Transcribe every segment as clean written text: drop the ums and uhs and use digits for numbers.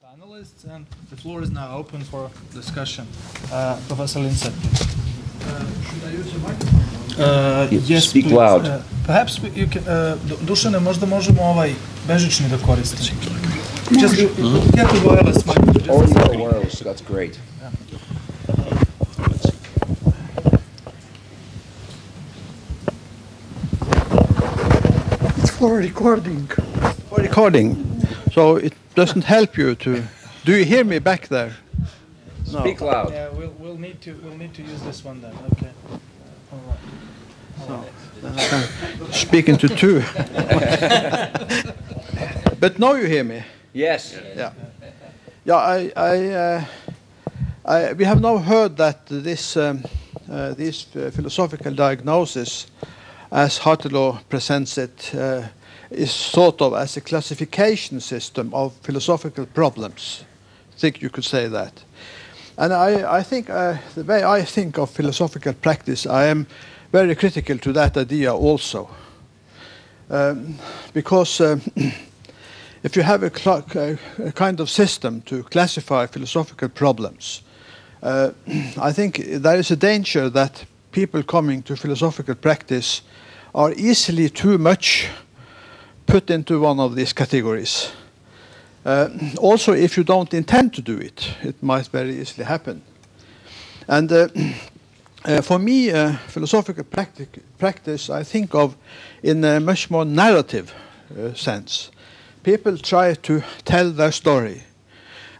panelists, and the floor is now open for discussion. Professor Lindstedt, please. Should I use a microphone? Yes, Speak please. loud. Perhaps you can, Dušane, možda možemo ovaj bežični da koristimo. Just get the wireless microphone. Oh, you got wireless, that's great. It's for recording. For recording. So it doesn't help you to. Do you hear me back there? No. Speak loud. Yeah, we'll need to use this one then. Okay. All right. So then I can speak into two. But now you hear me. Yes. Yeah. Yeah. We have now heard that this philosophical diagnosis, as Hartelaw presents it, is thought of as a classification system of philosophical problems. I think you could say that. And I think the way I think of philosophical practice, I am very critical to that idea also. Because if you have a kind of system to classify philosophical problems, I think there is a danger that people coming to philosophical practice are easily too much put into one of these categories. Also, if you don't intend to do it, it might very easily happen. And for me, philosophical practice I think of in a much more narrative sense. People try to tell their story,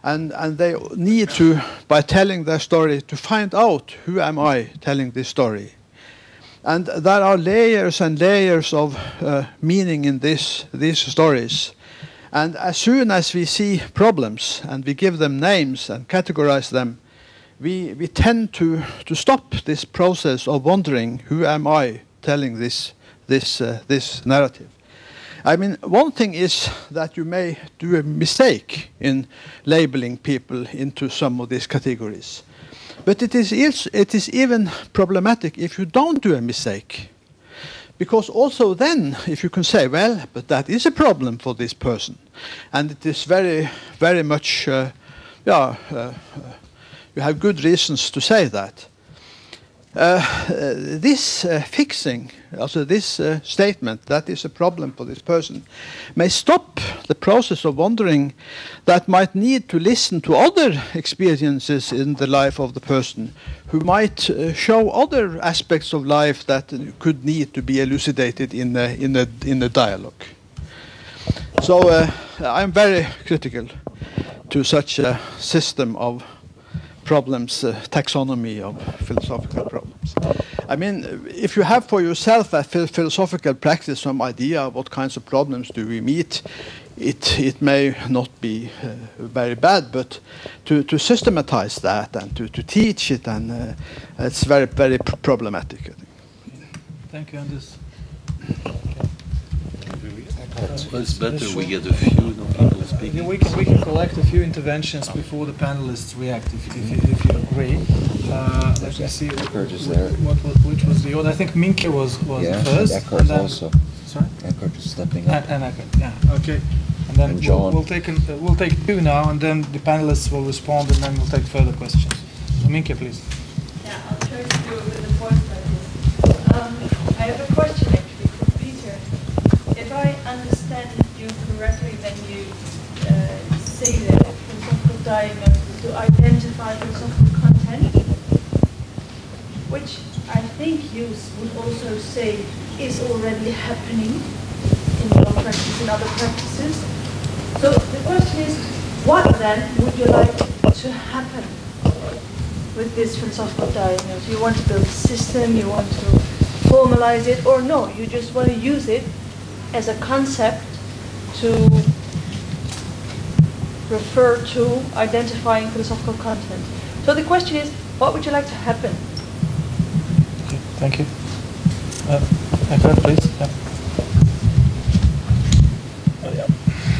and they need to, by telling their story, to find out who am I telling this story. And there are layers and layers of meaning in these stories. And as soon as we see problems and we give them names and categorize them, we tend to stop this process of wondering who am I telling this narrative. I mean, one thing is that you may do a mistake in labeling people into some of these categories. But it is even problematic if you don't do a mistake. Because also then, if you can say, well, but that is a problem for this person. And it is very, very much, you have good reasons to say that. This fixing, also this statement, that is a problem for this person, may stop the process of wondering that might need to listen to other experiences in the life of the person, who might show other aspects of life that could need to be elucidated in a dialogue. So I'm very critical to such a system of problems, taxonomy of philosophical problems. I mean, if you have for yourself a philosophical practice, some idea of what kinds of problems do we meet, it may not be very bad, but to systematize that and to teach it, and it's very, very problematic, I think. Thank you, Anders. It's better we get a few people speaking. We can collect a few interventions before the panelists react, if you agree. Let me see which was the order. I think Minke was first. Eckhart also. Sorry? Eckhart is stepping up. And Eckhart, yeah, okay. And then we'll take two now, and then the panelists will respond, and then we'll take further questions. So Minke, please. Yeah, I'll try to do it with the points like this. I have a question actually for Peter. If I understand you correctly, then you say that philosophical diagnosis to identify philosophical content, which I think you would also say is already happening in your practice and other practices. So the question is, what then would you like to happen with this philosophical diagnosis? You want to build a system, you want to formalize it, or no, you just want to use it as a concept to refer to identifying philosophical content. So the question is, what would you like to happen? Okay, thank you. Eckhart, please.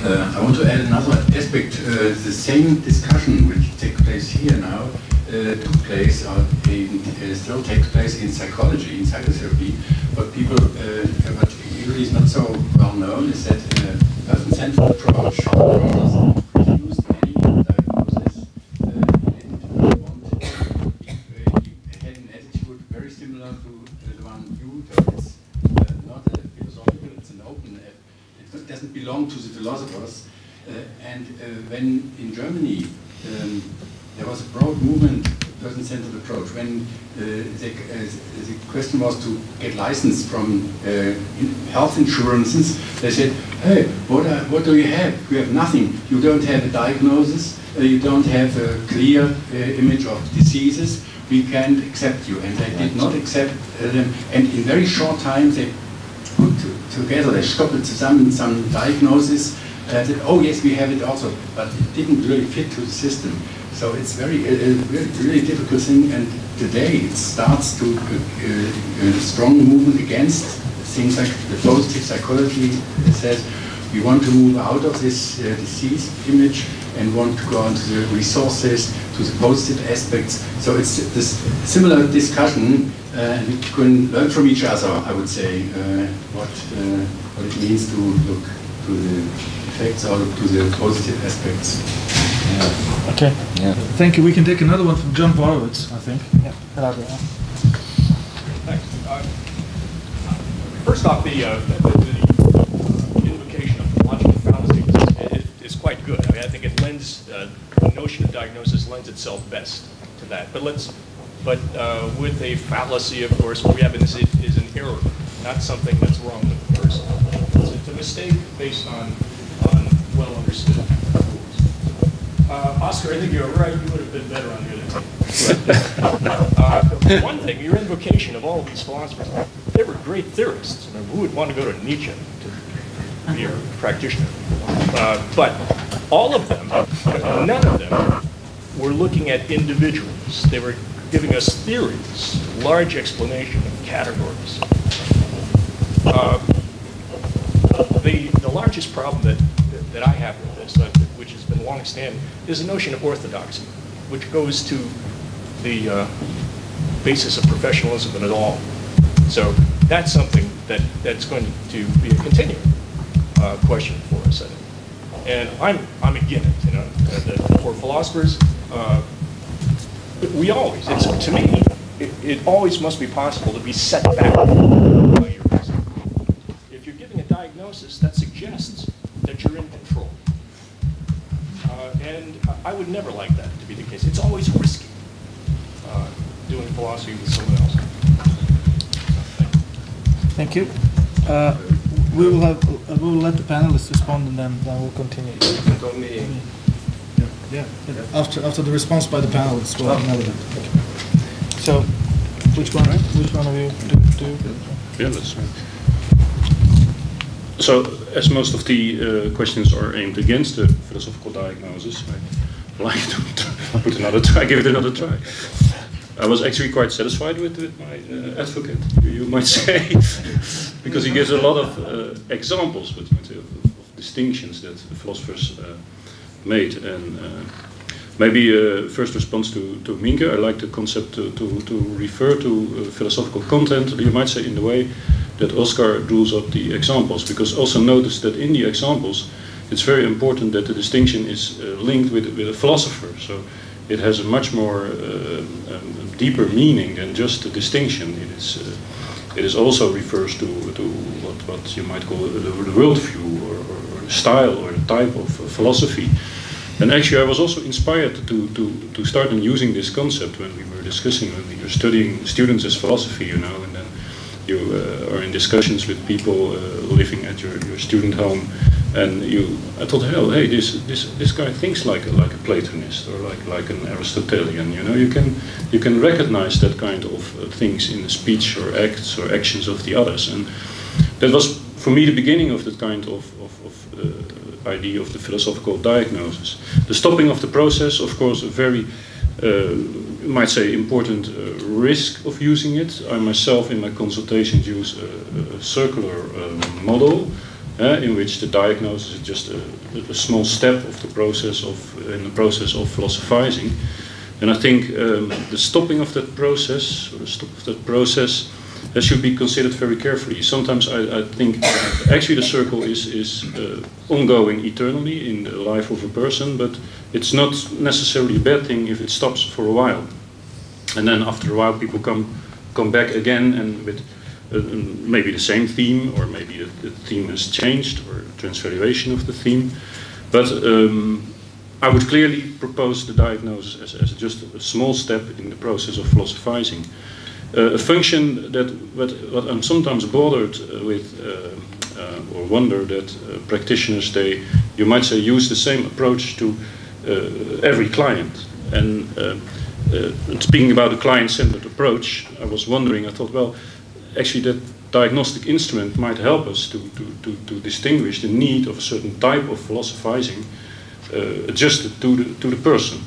I want to add another aspect. The same discussion which takes place here now took place, still takes place in psychology, in psychotherapy. What people, what usually is not so well known is that a person-centered approach doesn't produce any doesn't belong to the philosophers. And when in Germany there was a broad movement, person-centered approach, when the question was to get license from health insurances, they said, hey, what do you have? You have nothing. You don't have a diagnosis. You don't have a clear image of diseases. We can't accept you. And they did not accept them. And in very short time, they put together, they coupled some diagnosis. Said, oh yes, we have it also, but it didn't really fit to the system. So it's really difficult thing, and today it starts to a strong movement against things like the positive psychology says we want to move out of this disease image and want to go on to the resources, to the positive aspects. So it's this similar discussion, and we can learn from each other, I would say, what it means to look to the effects or look to the positive aspects. Yeah. Okay. Yeah. Thank you. We can take another one from John Borowitz, I think. Yeah. Thanks. First off, the invocation of logical fallacies is quite good. I mean, I think it lends the notion of diagnosis lends itself best to that. But with a fallacy, of course, what we have is an error, not something that's wrong with the person. It's a mistake based on well understood rules. Oscar, I think you're right. You would have been better on the other team. One thing, your invocation of all of these philosophers, they were great theorists. I mean, who would want to go to Nietzsche to be a practitioner? But all of them, none of them, were looking at individuals. They were giving us theories, large explanation of categories. The largest problem that I have with this, which has been long-standing, is the notion of orthodoxy, which goes to the basis of professionalism and all. So that's something that's going to be a continuing question for us, I think. And I'm against it. You know, for philosophers, we always, to me, it always must be possible to be set back by your reason. If you're giving a diagnosis, that suggests that you're in control. And I would never like that to be the case. It's always risky doing philosophy with someone else. Thank you. We will let the panelists respond, and then we'll continue. Yeah. After the response by the panelists, we'll have another bit. Okay. So, which one of you do? Yeah, that's right. So, as most of the questions are aimed against the philosophical diagnosis, I'd like to give it another try. I was actually quite satisfied with my advocate, you might say, because he gives a lot of examples of distinctions that the philosophers made. And maybe first response to Minke, I like the concept to refer to philosophical content, you might say, in the way that Oscar draws up the examples, because also notice that in the examples it's very important that the distinction is linked with a philosopher. So it has a much more deeper meaning than just a distinction. It is also refers to what you might call the worldview or the style or the type of philosophy. And actually I was also inspired to start using this concept when we were discussing, when we were studying students as philosophy, you know, and then you are in discussions with people living at your student home, and I thought, oh, hey, this guy thinks like a Platonist or like an Aristotelian. You know, you can recognize that kind of things in the speech or acts or actions of the others, and that was for me the beginning of that kind of idea of the philosophical diagnosis. The stopping of the process, of course, a very you might say important risk of using it. I myself in my consultations use a circular model in which the diagnosis is just a small step of the process in the process of philosophizing. And I think the stopping of that process, or the stop of that process, that should be considered very carefully. Sometimes I think actually the circle is ongoing eternally in the life of a person, but it's not necessarily a bad thing if it stops for a while. And then after a while people come back again and with maybe the same theme, or maybe the theme has changed, or transvaluation of the theme. But I would clearly propose the diagnosis as just a small step in the process of philosophizing. A function that what I'm sometimes bothered with, or wonder that practitioners, you might say, use the same approach to every client. And speaking about the client-centered approach, I was wondering, I thought, well, actually that diagnostic instrument might help us to distinguish the need of a certain type of philosophizing adjusted to the person.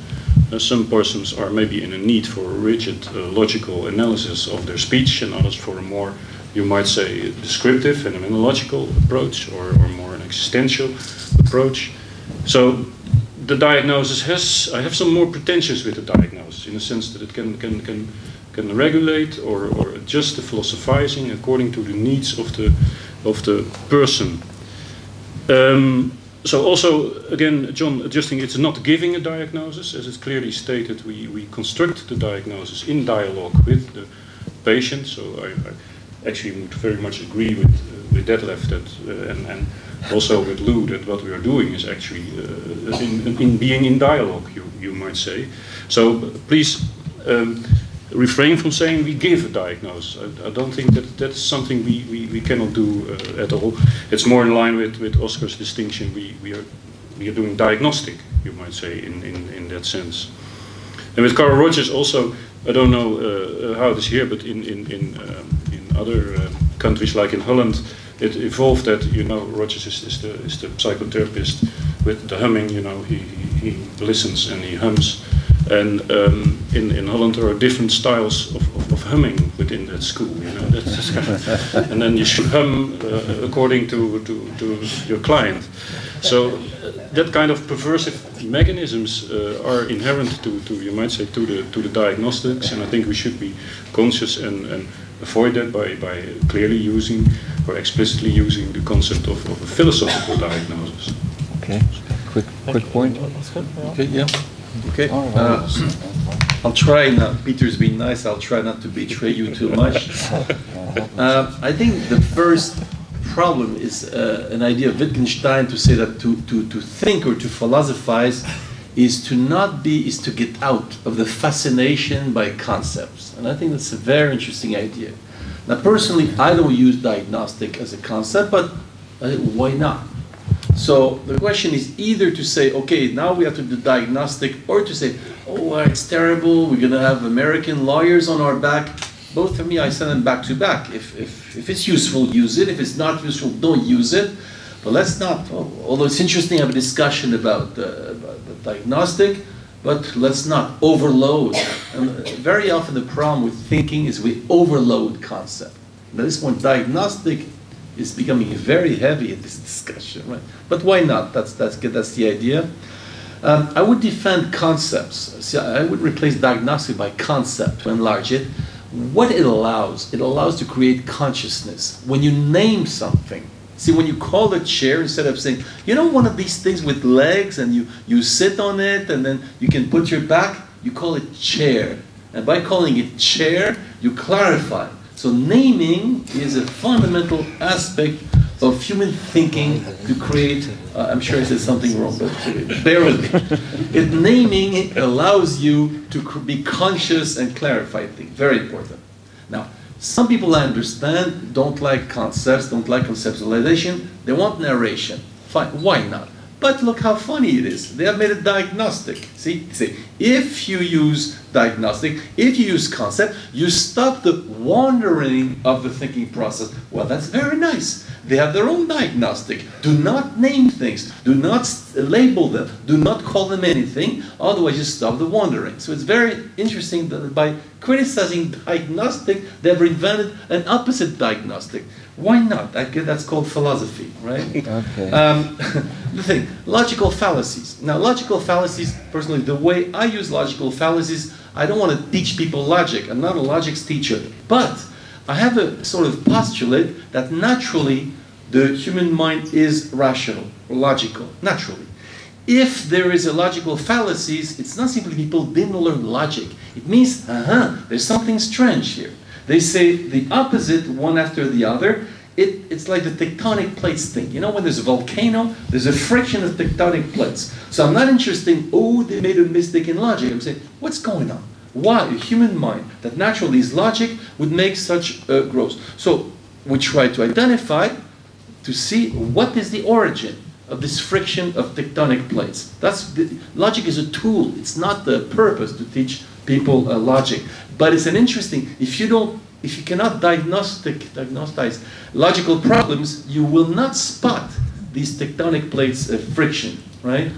Some persons are maybe in a need for a rigid logical analysis of their speech, and others for a more, you might say, descriptive, phenomenological approach, or more an existential approach. So the diagnosis I have some more pretensions with the diagnosis, in the sense that it can regulate or adjust the philosophizing according to the needs of the person. So also, again, John, adjusting, it's not giving a diagnosis, as it's clearly stated. We construct the diagnosis in dialogue with the patient. So I actually would very much agree with Detlef and also with Lou, that what we are doing is actually in being in dialogue, you might say. So please refrain from saying we give a diagnosis. I don't think that's something we cannot do at all. It's more in line with Oscar's distinction. We are doing diagnostic, you might say, in that sense. And with Carl Rogers also, I don't know how it is here, but in other countries, like in Holland, it evolved that, you know, Rogers is the psychotherapist with the humming. You know, he listens and he hums. And in Holland there are different styles of humming within that school, you know. That's kind of, and then you should hum according to your client. So that kind of perversive mechanisms are inherent to you might say to the diagnostics, and I think we should be conscious and avoid that by clearly using or explicitly using the concept of a philosophical diagnosis. Okay, quick point. Okay, yeah. Okay, I'll try not, Peter's been nice, I'll try not to betray you too much. I think the first problem is an idea of Wittgenstein to say that to think or to philosophize is to get out of the fascination by concepts. And I think that's a very interesting idea. Now personally, I don't use diagnostic as a concept, but why not? So the question is either to say, okay, now we have to do diagnostic, or to say, oh, it's terrible, we're going to have American lawyers on our back. Both for me, I send them back to back. If it's useful, use it. If it's not useful, don't use it. But let's not, although it's interesting to have a discussion about the diagnostic, but let's not overload. And very often the problem with thinking is we overload concept. At this point, diagnostic is becoming very heavy in this discussion, right? But why not? That's the idea. I would defend concepts. See, I would replace diagnostic by concept to enlarge it. What it allows to create consciousness. When you name something, see, when you call a chair, instead of saying, you know, one of these things with legs, and you sit on it, and then you can put your back, you call it chair. And by calling it chair, you clarify. So naming is a fundamental aspect of human thinking to create, I'm sure I said something wrong, but bear with me. Naming allows you to be conscious and clarify things. Very important. Now, some people I understand don't like concepts, don't like conceptualization. They want narration. Fine, why not? But look how funny it is. They have made a diagnostic. See, if you use diagnostic, if you use concept, you stop the wandering of the thinking process. Well, that's very nice. They have their own diagnostic. Do not name things. Do not label them. Do not call them anything. Otherwise, you stop the wandering. So it's very interesting that by criticizing diagnostic, they've invented an opposite diagnostic. Why not? That's called philosophy, right? Okay. The thing, logical fallacies. Now, logical fallacies, personally, the way I use logical fallacies, I don't want to teach people logic. I'm not a logics teacher. But I have a sort of postulate that naturally the human mind is rational, or logical, naturally. If there is a logical fallacies, it's not simply people didn't learn logic. It means, there's something strange here. They say the opposite one after the other. It's like the tectonic plates thing. You know, when there's a volcano, there's a friction of tectonic plates. So I'm not interested in, oh, they made a mistake in logic. I'm saying, what's going on? Why a human mind that naturally is logic would make such growth? So we try to identify, to see what is the origin of this friction of tectonic plates. Logic is a tool. It's not the purpose to teach people logic. But it's an interesting, if you cannot diagnose logical problems, you will not spot these tectonic plates of friction, right?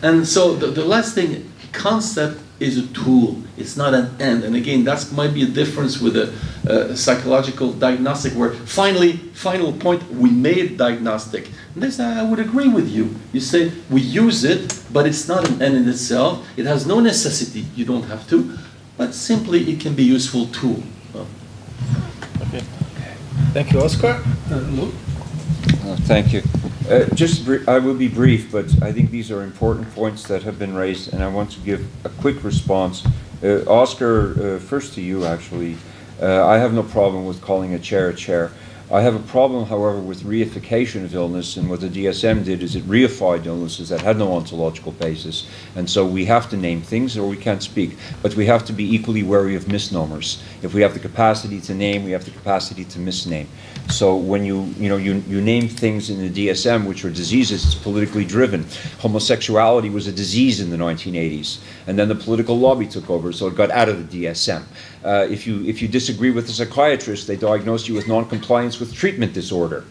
And so the last thing, concept is a tool. It's not an end. And again, that might be a difference with a psychological diagnostic where final point, we made diagnostic. And this, I would agree with you. You say we use it, but it's not an end in itself. It has no necessity. You don't have to. But simply it can be a useful tool. Okay. Thank you, Oscar. Lou? Thank you. I will be brief, but I think these are important points that have been raised, and I want to give a quick response. Oscar, first to you, actually. I have no problem with calling a chair a chair. I have a problem, however, with reification of illness, and what the DSM did is it reified illnesses that had no ontological basis, and so we have to name things or we can't speak, but we have to be equally wary of misnomers. If we have the capacity to name, we have the capacity to misname. So when you name things in the DSM which are diseases, it's politically driven. Homosexuality was a disease in the 1980s, and then the political lobby took over, so it got out of the DSM. If you disagree with a psychiatrist, they diagnose you with non-compliance with treatment disorder.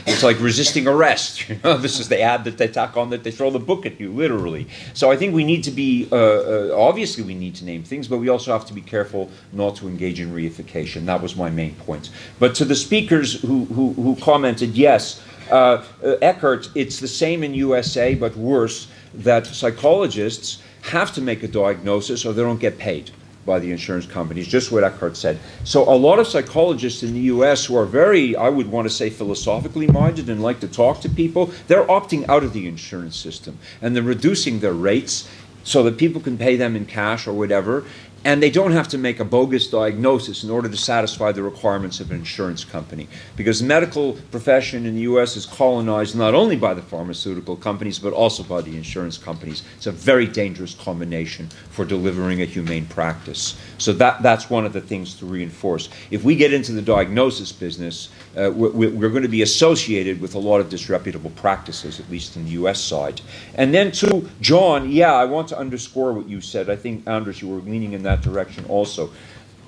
It's like resisting arrest. You know, this is the ad that they tack on, that they throw the book at you, literally. So I think we need to be, obviously we need to name things, but we also have to be careful not to engage in reification. That was my main point. But to the speakers who commented, yes, Eckhart, it's the same in USA, but worse, that psychologists have to make a diagnosis or they don't get paid by the insurance companies, just what Eckhart said. So a lot of psychologists in the US who are very, I would want to say, philosophically minded and like to talk to people, they're opting out of the insurance system and they're reducing their rates so that people can pay them in cash or whatever, and they don't have to make a bogus diagnosis in order to satisfy the requirements of an insurance company. Because the medical profession in the US is colonized not only by the pharmaceutical companies, but also by the insurance companies. It's a very dangerous combination for delivering a humane practice. So that's one of the things to reinforce. If we get into the diagnosis business, we're going to be associated with a lot of disreputable practices, at least in the US side. And then to John, yeah, I want to underscore what you said. I think, Anders, you were leaning in that direction also.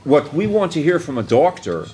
What we want to hear from a doctor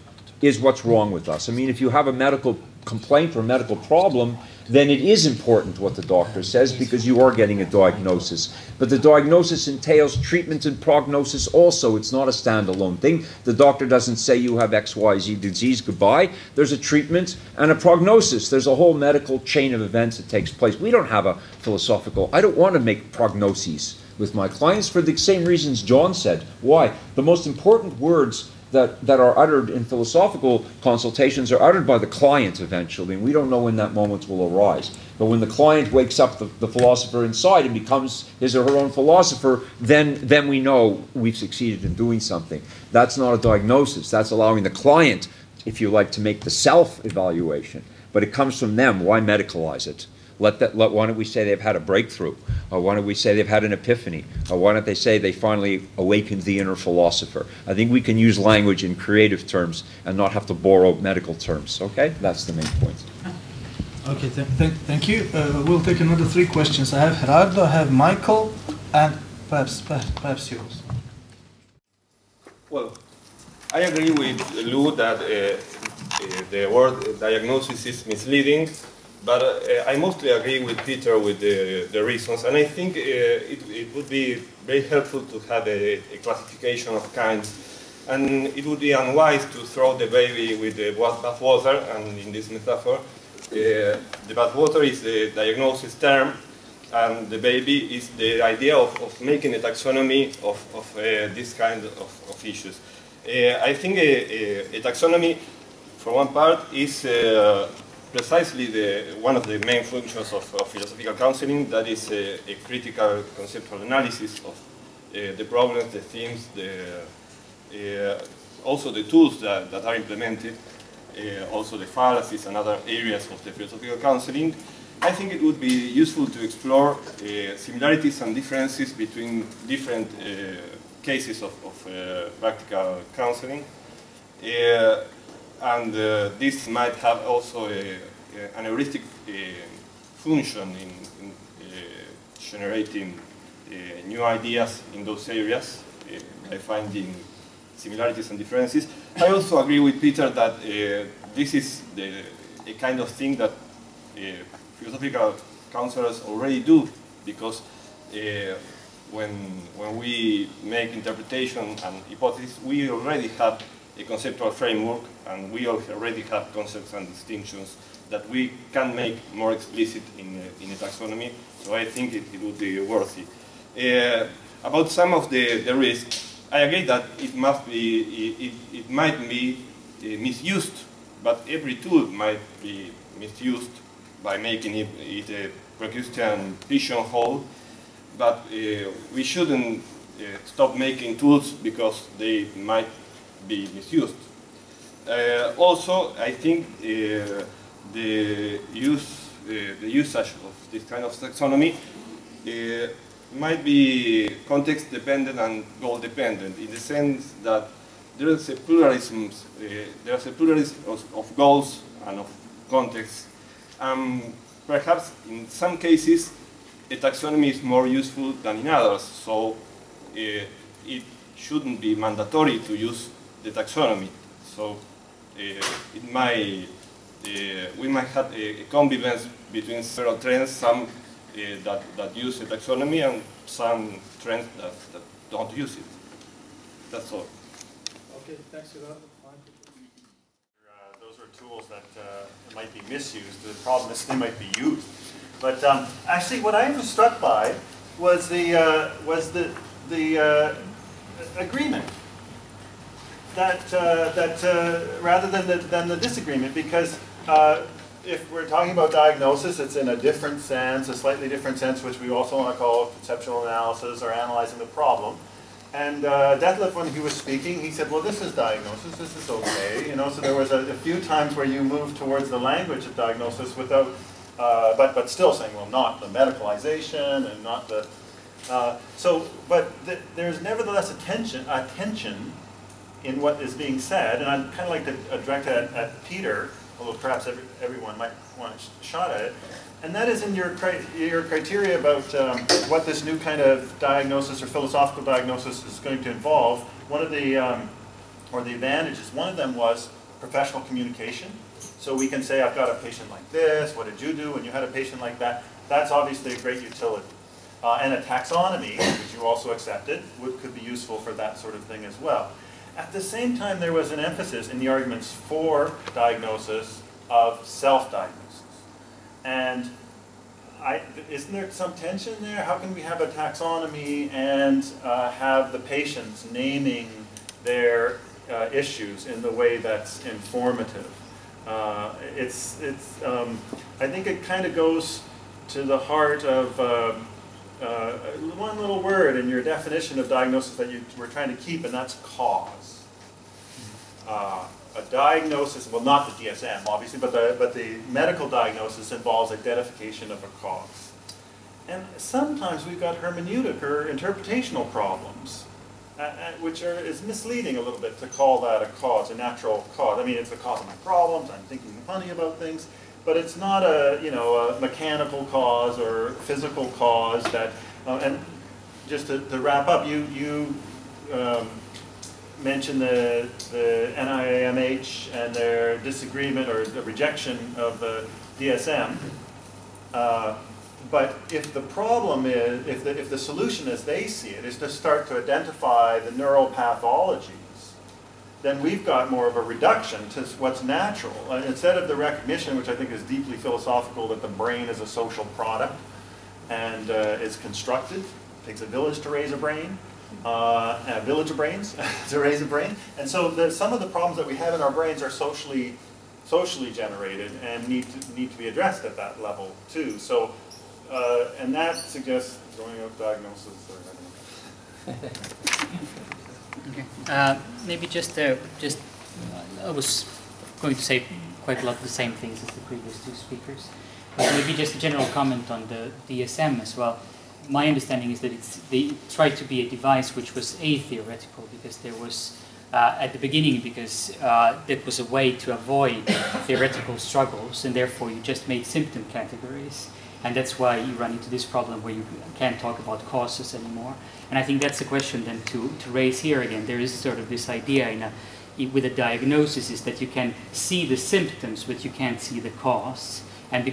is what's wrong with us. I mean, if you have a medical complaint or a medical problem, then it is important what the doctor says because you are getting a diagnosis. But the diagnosis entails treatment and prognosis also. It's not a standalone thing. The doctor doesn't say you have XYZ disease, goodbye. There's a treatment and a prognosis. There's a whole medical chain of events that takes place. We don't have a philosophical, I don't want to make prognoses with my clients for the same reasons John said. Why? The most important words that are uttered in philosophical consultations are uttered by the client eventually, and we don't know when that moment will arise. But when the client wakes up the philosopher inside and becomes his or her own philosopher, then we know we've succeeded in doing something. That's not a diagnosis. That's allowing the client, if you like, to make the self-evaluation. But it comes from them. Why medicalize it? Why don't we say they've had a breakthrough? Or why don't we say they've had an epiphany? Or why don't they say they finally awakened the inner philosopher? I think we can use language in creative terms and not have to borrow medical terms. Okay? That's the main point. Okay, thank you. We'll take another 3 questions. I have Gerardo, I have Michael, and perhaps yours. Well, I agree with Lou that the word diagnosis is misleading. But I mostly agree with Peter with the reasons, and I think it would be very helpful to have a classification of kinds, and it would be unwise to throw the baby with the bathwater, and in this metaphor, the bathwater is the diagnosis term, and the baby is the idea of making a taxonomy of this kind of issues. I think a taxonomy, for one part, is precisely one of the main functions of philosophical counseling, that is a critical conceptual analysis of the problems, the themes, also the tools that are implemented, also the fallacies and other areas of the philosophical counseling, I think it would be useful to explore similarities and differences between different cases of practical counseling. And this might have also an heuristic function in generating new ideas in those areas by finding similarities and differences. I also agree with Peter that this is a kind of thing that philosophical counselors already do, because when we make interpretation and hypothesis, we already have a conceptual framework, and we already have concepts and distinctions that we can make more explicit in a taxonomy. So I think it would be worthy. About some of the risks, I agree that it might be misused, but every tool might be misused by making it a Procrustean pigeonhole. But we shouldn't stop making tools because they might be misused. Also, I think the usage of this kind of taxonomy might be context dependent and goal dependent, in the sense that there is a pluralism of goals and of contexts. Perhaps in some cases a taxonomy is more useful than in others, so it shouldn't be mandatory to use the taxonomy. So we might have a convivence between several trends, some that use the taxonomy and some trends that don't use it. That's all. Okay, thanks a lot. Those are tools that might be misused. The problem is they might be used. But actually, what I was struck by was the agreement that rather than the disagreement, because if we're talking about diagnosis, it's in a different sense, a slightly different sense, which we also want to call conceptual analysis or analyzing the problem. And Detlef, when he was speaking, he said, well, this is diagnosis, this is okay. You know, so there was a few times where you moved towards the language of diagnosis without, but still saying, well, not the medicalization and not the, there's nevertheless a tension in what is being said, and I'd kind of like to direct it at Peter, although perhaps everyone might want a shot at it, and that is in your criteria about what this new kind of diagnosis or philosophical diagnosis is going to involve. One of the, or the advantages, one of them was professional communication. So we can say, I've got a patient like this, what did you do when you had a patient like that? That's obviously a great utility. And a taxonomy, which you also accepted, could be useful for that sort of thing as well. At the same time, there was an emphasis in the arguments for diagnosis of self-diagnosis. And isn't there some tension there? How can we have a taxonomy and have the patients naming their issues in the way that's informative? I think it kind of goes to the heart of one little word in your definition of diagnosis that you were trying to keep, and that's cause. A diagnosis, well, not the DSM, obviously, but the medical diagnosis involves identification of a cause. And sometimes we've got hermeneutic or interpretational problems, which is misleading a little bit to call that a cause, a natural cause. I mean, it's the cause of my problems, I'm thinking funny about things, but it's not a, you know, a mechanical cause or physical cause that, and just to wrap up, you mentioned the NIMH and their disagreement or the rejection of the DSM. But if the problem is, if the solution as they see it is to start to identify the neural pathologies, then we've got more of a reduction to what's natural. Instead of the recognition, which I think is deeply philosophical, that the brain is a social product and is constructed. It takes a village to raise a brain. A village of brains to raise a brain, and so some of the problems that we have in our brains are socially generated and need to be addressed at that level too. So, and that suggests throwing out diagnosis. Or I don't know. Okay. Maybe just I was going to say quite a lot of the same things as the previous two speakers, but maybe just a general comment on the DSM as well. My understanding is that they tried to be a device which was atheoretical, because there was at the beginning, because that was a way to avoid theoretical struggles, and therefore you just made symptom categories. And that's why you run into this problem where you can't talk about causes anymore. And I think that's the question then to raise here again. There is sort of this idea with a diagnosis is that you can see the symptoms, but you can't see the cause. And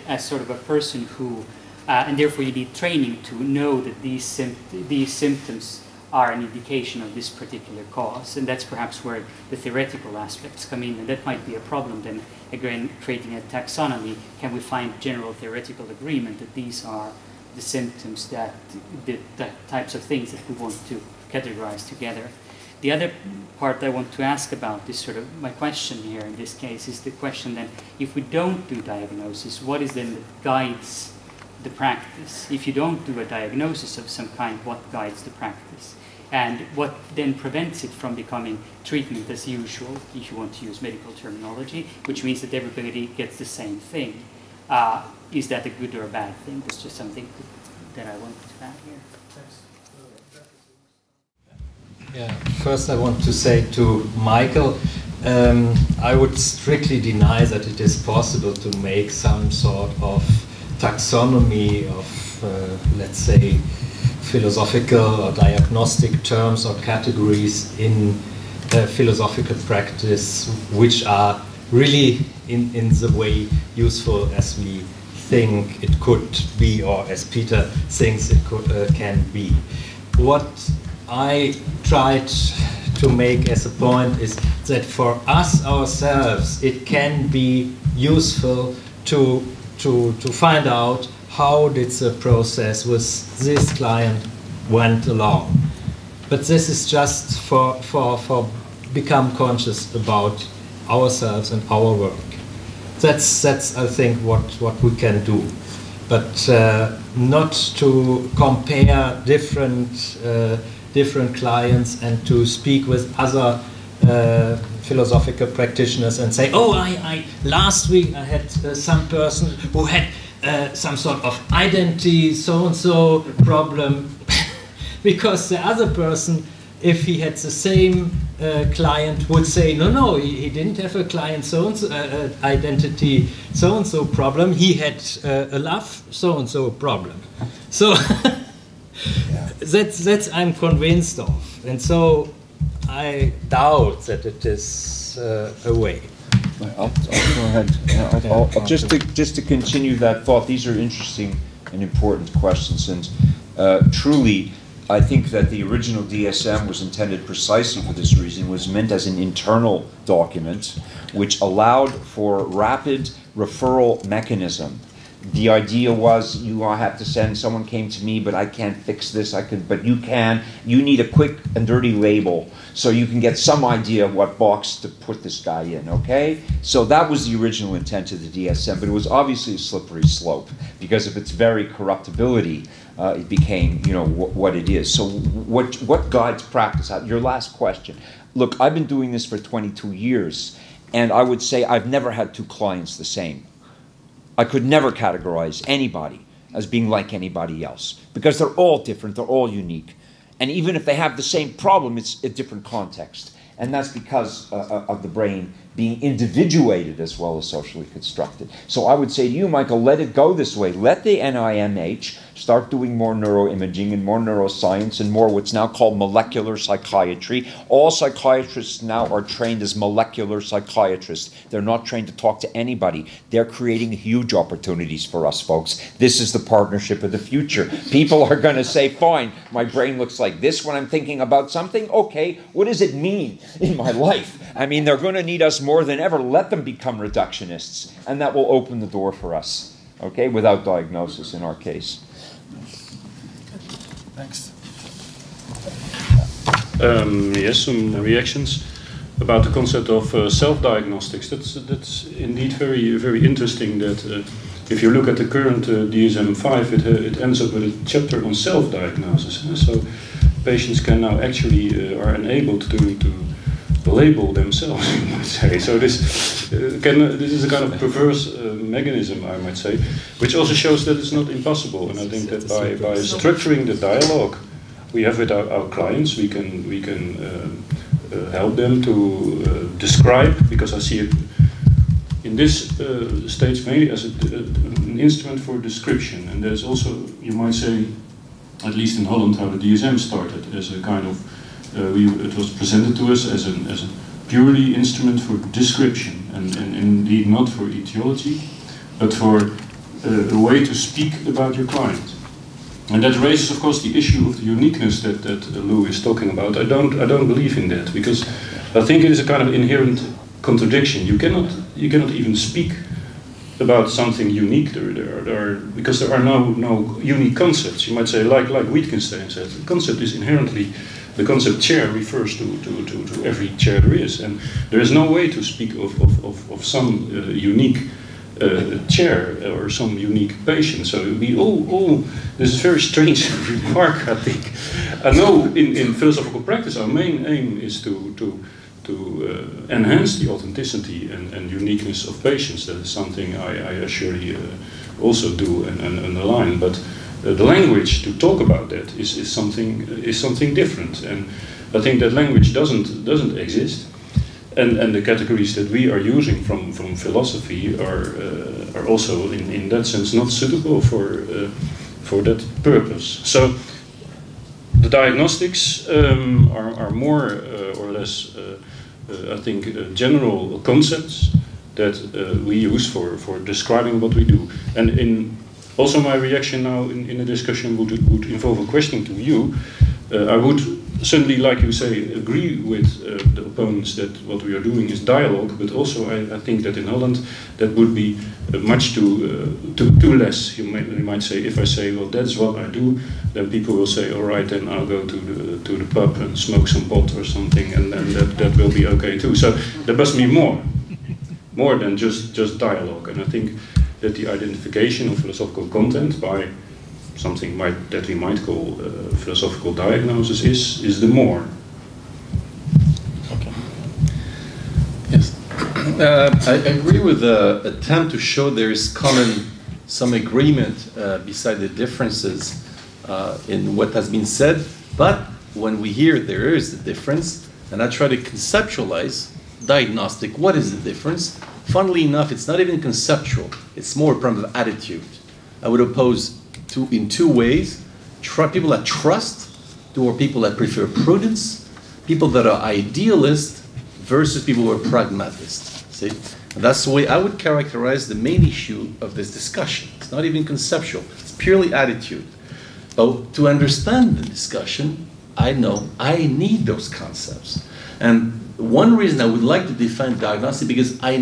as sort of a person who, and therefore you need training to know that these symptoms are an indication of this particular cause. And that's perhaps where the theoretical aspects come in. And that might be a problem then, again, creating a taxonomy. Can we find general theoretical agreement that these are the symptoms the types of things that we want to categorize together? The other part I want to ask about is sort of my question here in this case is the question then, if we don't do diagnosis, what is then that guides the practice? If you don't do a diagnosis of some kind, what guides the practice? And what then prevents it from becoming treatment as usual, if you want to use medical terminology, which means that everybody gets the same thing. Is that a good or a bad thing? That's just something that I wanted to add here. Yeah, first I want to say to Michael, I would strictly deny that it is possible to make some sort of taxonomy of, let's say, philosophical or diagnostic terms or categories in philosophical practice which are really in the way useful as we think it could be, or as Peter thinks it can be. What I tried to make as a point is that for us ourselves it can be useful to find out how did the process with this client went along. But this is just for become conscious about ourselves and our work. That's I think what we can do. But not to compare different clients and to speak with other philosophical practitioners and say, oh, last week I had some person who had some sort of identity so-and-so problem, because the other person, if he had the same client, would say, no, he didn't have a client so-and-so identity so-and-so problem, he had a love so-and-so problem. So that's I'm convinced of, and so I doubt that it is a way. I'll go ahead. Just to continue that thought, these are interesting and important questions, and truly, I think that the original DSM was intended precisely for this reason. It was meant as an internal document which allowed for rapid referral mechanism. The idea was you have to send, someone came to me, but I can't fix this, but you can. You need a quick and dirty label so you can get some idea of what box to put this guy in, okay? So that was the original intent of the DSM, but it was obviously a slippery slope because of its very corruptibility. It became, what it is. So what guides practice? Your last question. Look, I've been doing this for 22 years, and I would say I've never had two clients the same. I could never categorize anybody as being like anybody else because they're all different, they're all unique. And even if they have the same problem, it's a different context. And that's because of the brain being individuated as well as socially constructed. So I would say to you, Michael, let it go this way. Let the NIMH start doing more neuroimaging and more neuroscience and more what's now called molecular psychiatry. All psychiatrists now are trained as molecular psychiatrists. They're not trained to talk to anybody. They're creating huge opportunities for us, folks. This is the partnership of the future. People are going to say, fine, my brain looks like this when I'm thinking about something. Okay, what does it mean in my life? I mean, they're going to need us more than ever. Let them become reductionists, and that will open the door for us, okay, without diagnosis in our case. Thanks. Yes, some reactions about the concept of self-diagnostics. That's indeed very interesting. That if you look at the current DSM-5, it ends up with a chapter on self-diagnosis. So patients can now actually are enabled to label themselves, you might say. So this is a kind of perverse mechanism, I might say, which also shows that it's not impossible. And I think that by structuring the dialogue we have with our clients, we can help them to describe, because I see it in this stage mainly as an instrument for description. And there's also, you might say, at least in Holland, how the DSM started as a kind of it was presented to us as a purely instrument for description, and indeed not for etiology, but for a way to speak about your client. And that raises, of course, the issue of the uniqueness that Lou is talking about. I don't believe in that, because I think it is a kind of inherent contradiction. You cannot even speak about something unique because there are no unique concepts. You might say, like Wittgenstein said, the concept is inherently. The concept chair refers to every chair there is, and there is no way to speak of some unique chair or some unique patient. So we all this is a very strange remark, I think. I know in philosophical practice our main aim is to enhance the authenticity and uniqueness of patients. That is something I surely also do and underline, but the language to talk about that is something different, and I think that language doesn't exist, and the categories that we are using from philosophy are also in that sense not suitable for that purpose. So the diagnostics are more or less I think general concepts that we use for describing what we do, and also my reaction now in the discussion would involve a question to you. I would certainly, like you say, agree with the opponents that what we are doing is dialogue, but also I think that in Holland that would be much too less. You might say, if I say, well, that's what I do, then people will say, all right, then I'll go to the pub and smoke some pot or something, and then that will be okay too. So there must be more than just dialogue, and I think that the identification of philosophical content by something that we might call philosophical diagnosis is the more. Okay. Yes. I agree with the attempt to show there is some agreement beside the differences in what has been said, but when we hear there is a difference, and I try to conceptualize diagnostic, what is the difference? Funnily enough, it's not even conceptual. It's more a problem of attitude. I would oppose in two ways. People that trust, or people that prefer prudence, people that are idealist versus people who are pragmatists. See? And that's the way I would characterize the main issue of this discussion. It's not even conceptual. It's purely attitude. But to understand the discussion, I know I need those concepts. And one reason I would like to defend diagnostic, because I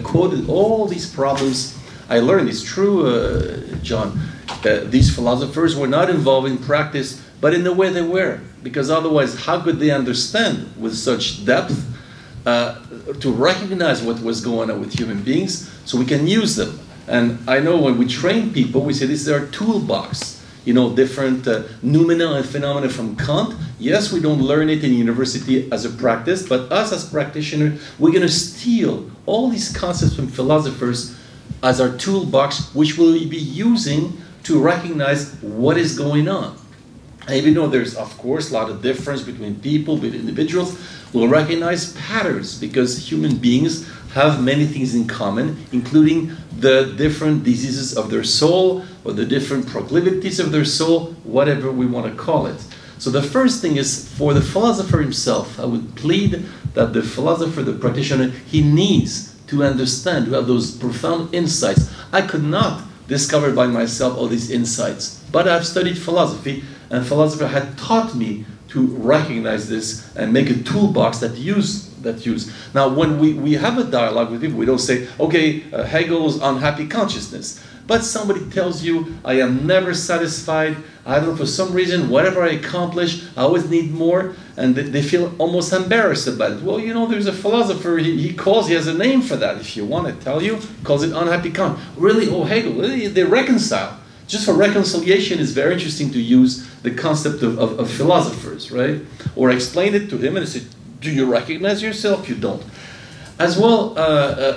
quoted all these problems I learned. It's true, John, these philosophers were not involved in practice, but in the way they were, because otherwise how could they understand with such depth to recognize what was going on with human beings so we can use them. And I know when we train people, we say this is our toolbox. You know, different noumena and phenomena from Kant. Yes, we don't learn it in university as a practice, but us as practitioners, we're going to steal all these concepts from philosophers as our toolbox, which we'll be using to recognize what is going on. And even though there's, of course, a lot of difference between people, between individuals, we'll recognize patterns, because human beings have many things in common, including the different diseases of their soul, or the different proclivities of their soul, whatever we want to call it. So the first thing is, for the philosopher himself, I would plead that the philosopher, the practitioner, he needs to understand, to have those profound insights. I could not discover by myself all these insights, but I've studied philosophy, and philosopher had taught me to recognize this and make a toolbox that use. Now, when we have a dialogue with people, we don't say, okay, Hegel's unhappy consciousness. But somebody tells you, I am never satisfied, I don't know, for some reason, whatever I accomplish, I always need more, and they feel almost embarrassed about it. Well, you know, there's a philosopher, he has a name for that, if you want to tell you, calls it unhappy consciousness. Really? Oh, Hegel, they reconcile. just for reconciliation, it's very interesting to use the concept of philosophers, right? Or explain it to him and say, do you recognize yourself? You don't. As well,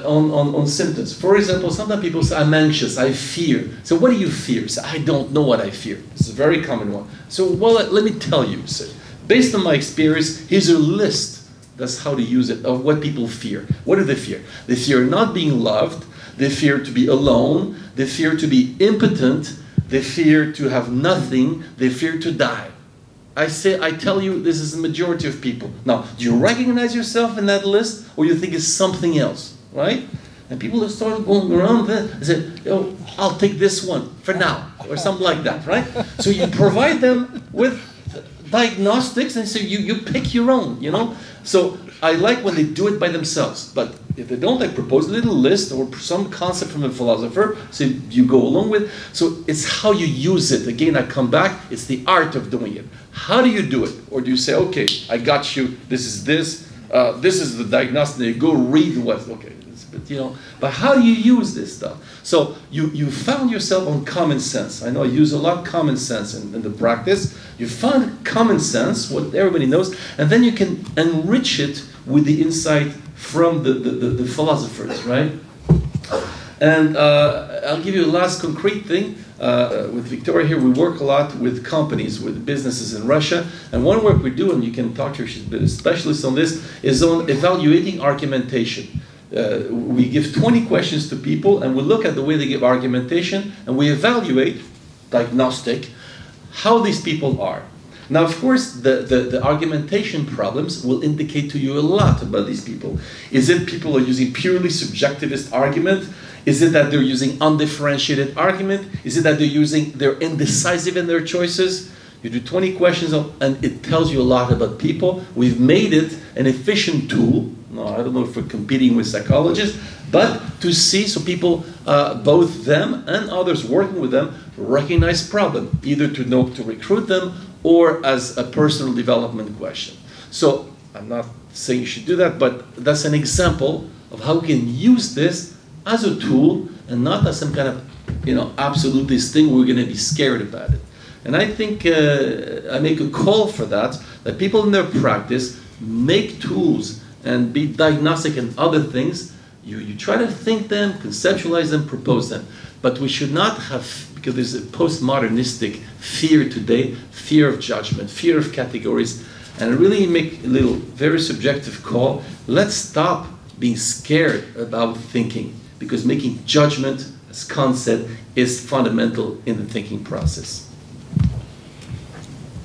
on symptoms. For example, sometimes people say, I'm anxious, I fear. So what do you fear? Say, I don't know what I fear. This is a very common one. So, well, let me tell you. Say, based on my experience, here's a list. That's how to use it, of what people fear. What do they fear? They fear not being loved. They fear to be alone. They fear to be impotent. They fear to have nothing. They fear to die. I tell you, this is the majority of people. Now, do you recognize yourself in that list, or you think it's something else, right? And people have started going around and say, oh, I'll take this one for now, or something like that, right? So you provide them with diagnostics, and so you pick your own, you know? So I like when they do it by themselves, but if they don't, I propose a little list or some concept from a philosopher, so you go along with. So it's how you use it. Again, I come back, it's the art of doing it. How do you do it? Or do you say, okay, I got you, this is this is the diagnostic, and you go read what, okay, but, you know, but how do you use this stuff? So you found yourself on common sense. I know I use a lot of common sense in the practice. You found common sense, what everybody knows, and then you can enrich it with the insight from the philosophers, right? And I'll give you a last concrete thing. With Victoria here, we work a lot with companies, with businesses in Russia. And one work we do, and you can talk to her, she's a specialist on this, is on evaluating argumentation. We give 20 questions to people, and we look at the way they give argumentation, and we evaluate, diagnostic, how these people are. Now, of course, the argumentation problems will indicate to you a lot about these people. Is it people are using purely subjectivist argument? Is it that they're using undifferentiated argument? Is it that they're indecisive in their choices? You do 20 questions and it tells you a lot about people. We've made it an efficient tool. No, I don't know if we're competing with psychologists, but to see, so people, both them and others working with them, recognize problem, either to know to recruit them or as a personal development question. So I'm not saying you should do that, but that's an example of how we can use this as a tool and not as some kind of, absolutist thing we're going to be scared about it. And I think I make a call for that people in their practice make tools and be diagnostic and other things. You try to think them, conceptualize them, propose them. But we should not have, because there's a postmodernistic fear today, fear of judgment, fear of categories, and really make a little very subjective call. Let's stop being scared about thinking, because making judgment as concept is fundamental in the thinking process.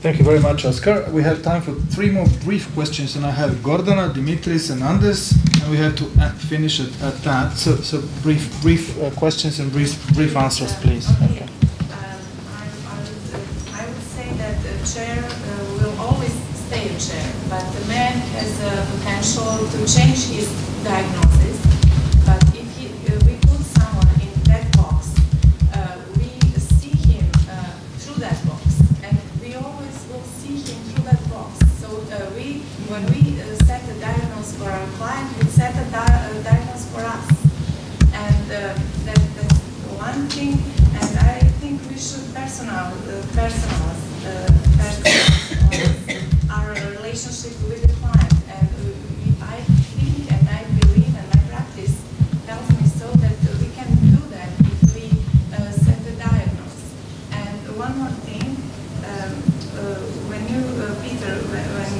Thank you very much, Oscar. We have time for 3 more brief questions, and I have Gordana, Dimitris, and Anders, and we have to finish it at that. So brief questions and brief answers, please. Okay. I would say that the chair will always stay a chair, but the man has a potential to change his diagnosis. But if we put someone in that box, we see him through that box, and we always will see him through that box. So when we set a diagnosis for our client, we set a diagnosis for us, and that's one thing. And I think we should personalize our relationship with the client. And I think, and I believe, and my practice tells me so, that we can do that if we set a diagnosis. And one more thing, when you, Peter, when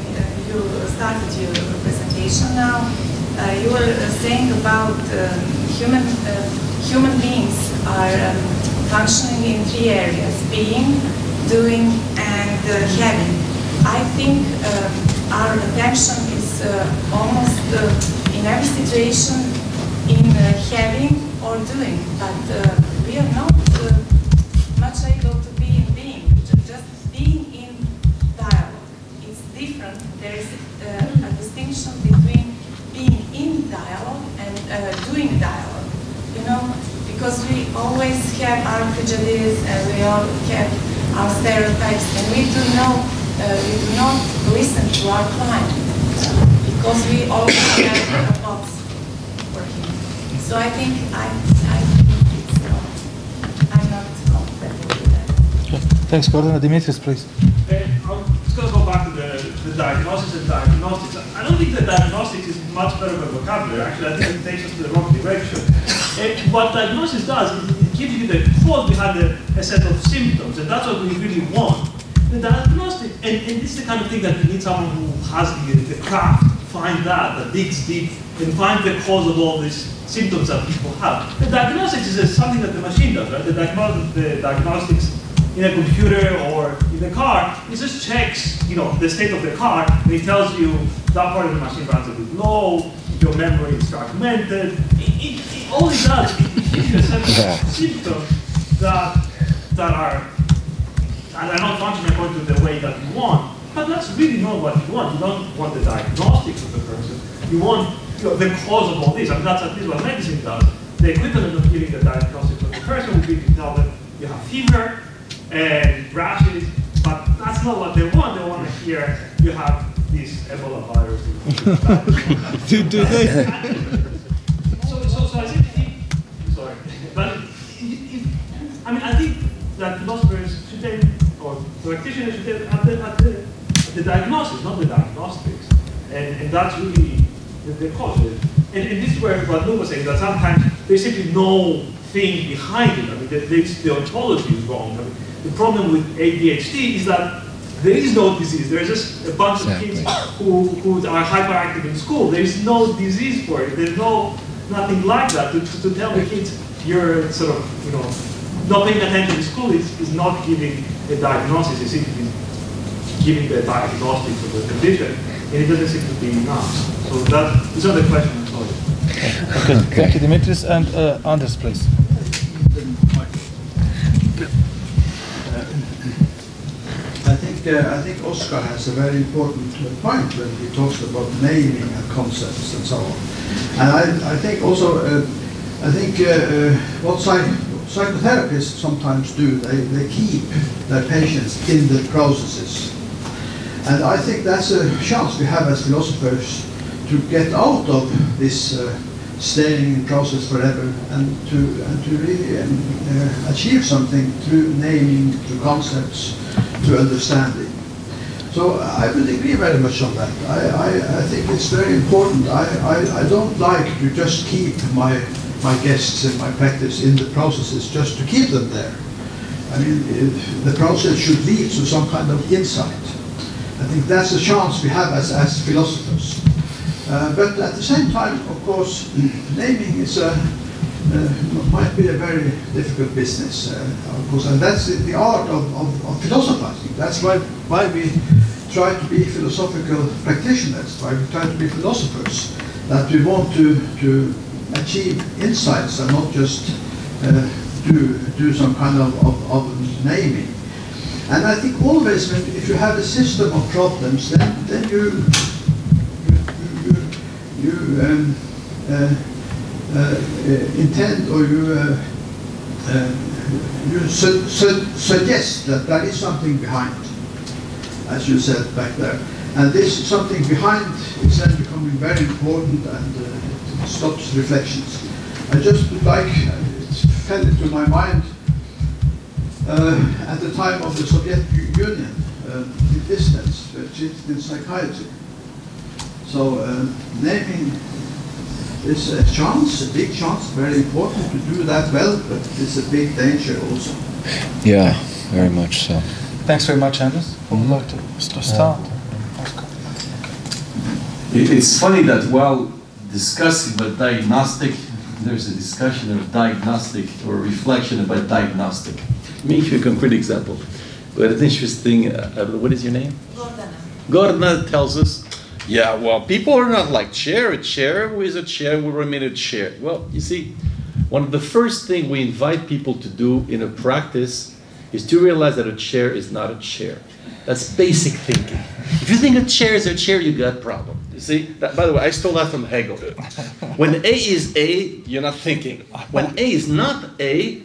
you started your presentation now, you were saying about human beings are functioning in 3 areas: being, doing, and having. I think our attention is almost in every situation in having or doing, but we are not much able to be in being, just being in dialogue. It's different. There is a distinction between being in dialogue and doing dialogue. Because we always have our prejudices and we all have our stereotypes, and we do not listen to our client because we always have a box for him. So I think I'm not comfortable with Thanks, Gordon. Dimitris, please. I'm just going to go back to the diagnosis and diagnostics. I don't think that diagnostics is much better of a vocabulary. Actually, I think it takes us to the wrong direction. What diagnosis does is it gives you the cause behind a set of symptoms, and that's what we really want. The diagnostic, and this is the kind of thing that you need someone who has the craft, find that digs deep, and find the cause of all these symptoms that people have. The diagnostics is something that the machine does, right? The diagnostics in a computer or in the car, it just checks, the state of the car, and it tells you that part of the machine runs a bit low, your memory is fragmented. All it does is it gives you a set of symptoms that are not functioning according to the way that you want. But that's really not what you want. You don't want the diagnostics of the person. You want the cause of all this. I mean, that's at least what medicine does. The equivalent of giving the diagnostics of the person would be to tell them you have fever and rashes, but that's not what they want. They want to hear you have this Ebola virus. Do they? So I think, sorry, but I think that philosophers should take, or practitioners should take at the diagnosis, not the diagnostics, and that's really the cause of it. And this is where what Lou was saying, that sometimes there's simply no thing behind it. I mean, the ontology is wrong. I mean, the problem with ADHD is that there is no disease. There's just a bunch of kids who are hyperactive in school. There is no disease for it. There's nothing like that. To tell the kids you're sort of, not paying attention to school is not giving a diagnosis. It's simply giving the diagnostics of the condition, and it doesn't seem to be enough. So that is not the question. I'm sorry. Okay, thank you, Dimitris, and Anders, please. I think Oscar has a very important point when he talks about naming and concepts and so on. And I think also, what psychotherapists sometimes do, they keep their patients in the processes. And I think that's a chance we have as philosophers to get out of this staying in process forever and to really achieve something through naming, through concepts, to understanding. So I would agree very much on that. I think it's very important. I don't like to just keep my guests in my practice in the processes just to keep them there. I mean, the process should lead to some kind of insight. I think that's a chance we have as philosophers. But at the same time, of course, naming is might be a very difficult business, of course, and that's the art of philosophizing. That's why we try to be philosophical practitioners, why we try to be philosophers, that we want to achieve insights and not just do some kind of naming. And I think always, if you have a system of problems, then you intend, or you suggest that there is something behind, as you said back there. And this something behind is then becoming very important, and it stops reflections. I just would like, it fell into my mind at the time of the Soviet Union, the distance in psychiatry. So naming is a chance, a big chance, very important to do that well, but it's a big danger also. Yeah, very much so. Thanks very much, Anders. Who would like to start? It's funny that while discussing about diagnostic, there's a discussion of diagnostic or reflection about diagnostic. Let me give you a concrete example. We had an interesting, what is your name? Gordana. Gordana tells us, yeah, well, people are not like chair. A chair is a chair will remain a chair. Well, you see, one of the first things we invite people to do in a practice is to realize that a chair is not a chair. That's basic thinking. If you think a chair is a chair, you got a problem. You see? That, by the way, I stole that from Hegel. When A is A, you're not thinking. When A is not A,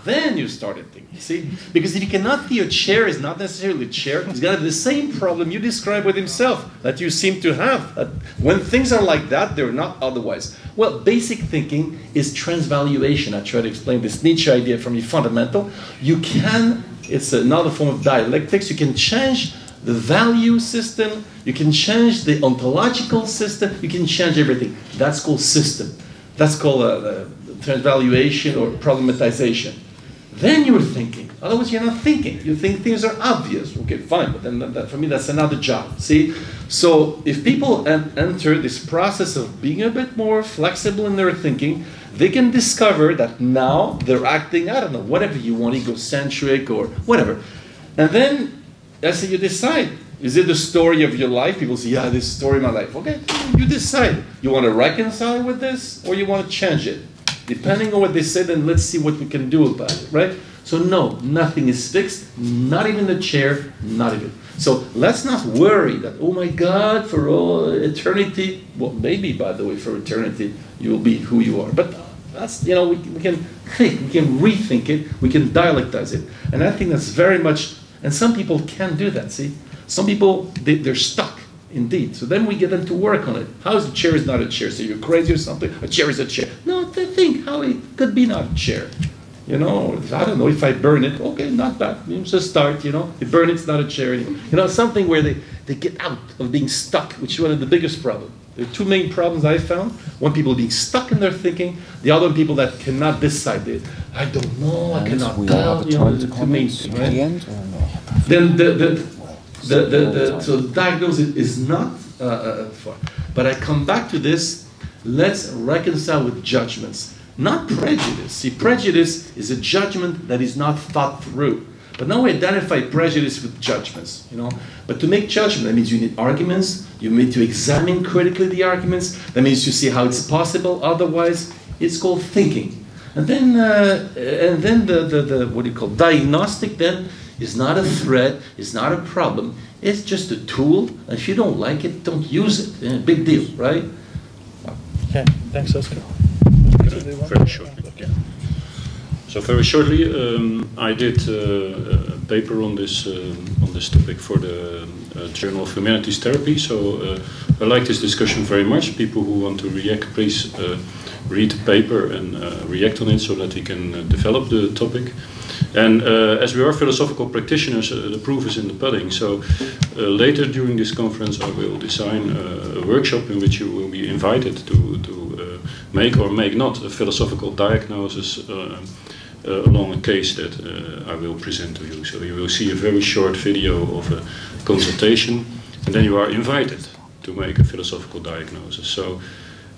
then you started thinking. You see? Because if you cannot see a chair is not necessarily a chair, it's going to have the same problem you describe with himself that you seem to have. That when things are like that, they're not otherwise. Well, basic thinking is transvaluation. I try to explain this Nietzsche idea from the fundamental. You can It's another form of dialectics. You can change the value system, you can change the ontological system, you can change everything. That's called system. That's called transvaluation or problematization. Then you're thinking. Otherwise, you're not thinking. You think things are obvious. Okay, fine, but then for me, that's another job. See? So if people enter this process of being a bit more flexible in their thinking, they can discover that now they're acting, I don't know, whatever you want, egocentric or whatever. And then, as you decide, is it the story of your life? People say, yeah, this is the story of my life. Okay, you decide. You want to reconcile with this or you want to change it? Depending on what they say, then let's see what we can do about it, right? So no, nothing is fixed, not even the chair, not even. So let's not worry that, oh my God, for all eternity, well, maybe, by the way, for eternity, you will be who you are. But that's, you know, we can think, we can rethink it, we can dialectize it. And I think that's very much, and some people can't do that, see? Some people, they're stuck. Indeed. So then we get them to work on it. How is a chair is not a chair? So you're crazy or something? A chair is a chair. No, think how it could be not a chair. You know, I don't know, if I burn it, okay, not bad. It's a start, you know. If burn it's not a chair anymore. You know, something where they get out of being stuck, which is one of the biggest problems. There are two main problems I found. One, people being stuck in their thinking. The other, people that cannot decide it. I don't know, I cannot tell. You know, the two main things, right? Then so the diagnosis is not far. But I come back to this, let's reconcile with judgments, not prejudice. See, prejudice is a judgment that is not thought through. But now we identify prejudice with judgments, you know. But to make judgment, that means you need arguments, you need to examine critically the arguments, that means you see how it's possible, otherwise it's called thinking. And then the what do you call, diagnostic then, is not a threat, it's not a problem, it's just a tool. If you don't like it, don't use it. Big deal, right? Okay, thanks, Oscar. Very shortly. Okay. So very shortly, I did a paper on this topic for the Journal of Humanities Therapy. So I like this discussion very much. People who want to react, please read the paper and react on it so that we can develop the topic. And as we are philosophical practitioners, the proof is in the pudding. So later during this conference, I will design a workshop in which you will be invited to make or make not a philosophical diagnosis along a case that I will present to you. So you will see a very short video of a consultation, and then you are invited to make a philosophical diagnosis. So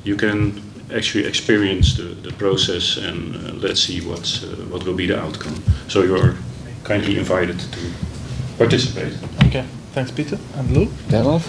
you can actually experience the process, and let's see what will be the outcome. So you are kindly invited to participate. Okay, thanks, Peter. And Lou? Detlef?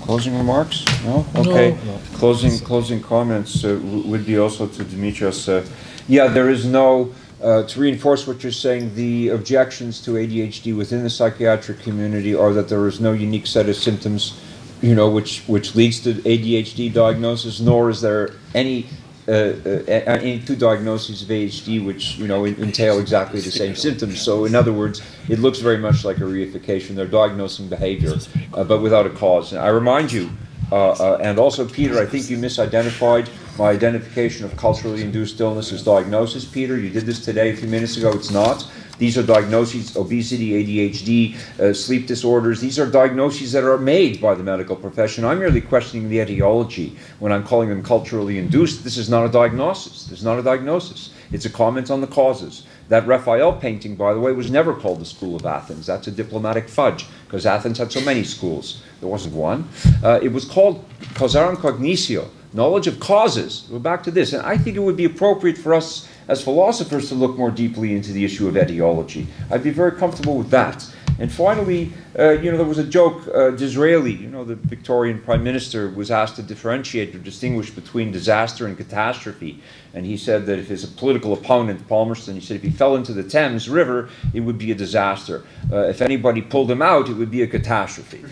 Closing remarks? No? Okay. No. Closing comments would be also to Dimitrios. Yeah, there is no, to reinforce what you're saying, the objections to ADHD within the psychiatric community are that there is no unique set of symptoms, you know, which leads to ADHD diagnosis, nor is there any two diagnoses of ADHD which, you know, entail exactly the same symptoms. So in other words, it looks very much like a reification. They're diagnosing behavior, but without a cause. And I remind you, and also Peter, I think you misidentified my identification of culturally induced illness as diagnosis. Peter, you did this today a few minutes ago. It's not. These are diagnoses: obesity, ADHD, sleep disorders. These are diagnoses that are made by the medical profession. I'm merely questioning the etiology when I'm calling them culturally induced. This is not a diagnosis. This is not a diagnosis. It's a comment on the causes. That Raphael painting, by the way, was never called the School of Athens. That's a diplomatic fudge, because Athens had so many schools. There wasn't one. It was called causarum cognitio, knowledge of causes. We're back to this. And I think it would be appropriate for us as philosophers to look more deeply into the issue of etiology. I'd be very comfortable with that. And finally, you know, there was a joke, Disraeli, you know, the Victorian Prime Minister, was asked to differentiate or distinguish between disaster and catastrophe. And he said that if his political opponent, Palmerston, he said if he fell into the Thames River, it would be a disaster. If anybody pulled him out, it would be a catastrophe.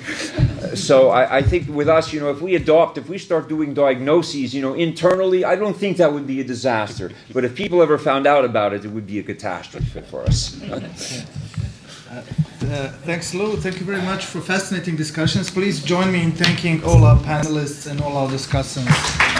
So I think with us, you know, if we start doing diagnoses, you know, internally, I don't think that would be a disaster. But if people ever found out about it, it would be a catastrophe for us. Thanks, Lou. Thank you very much for fascinating discussions. Please join me in thanking all our panelists and all our discussants.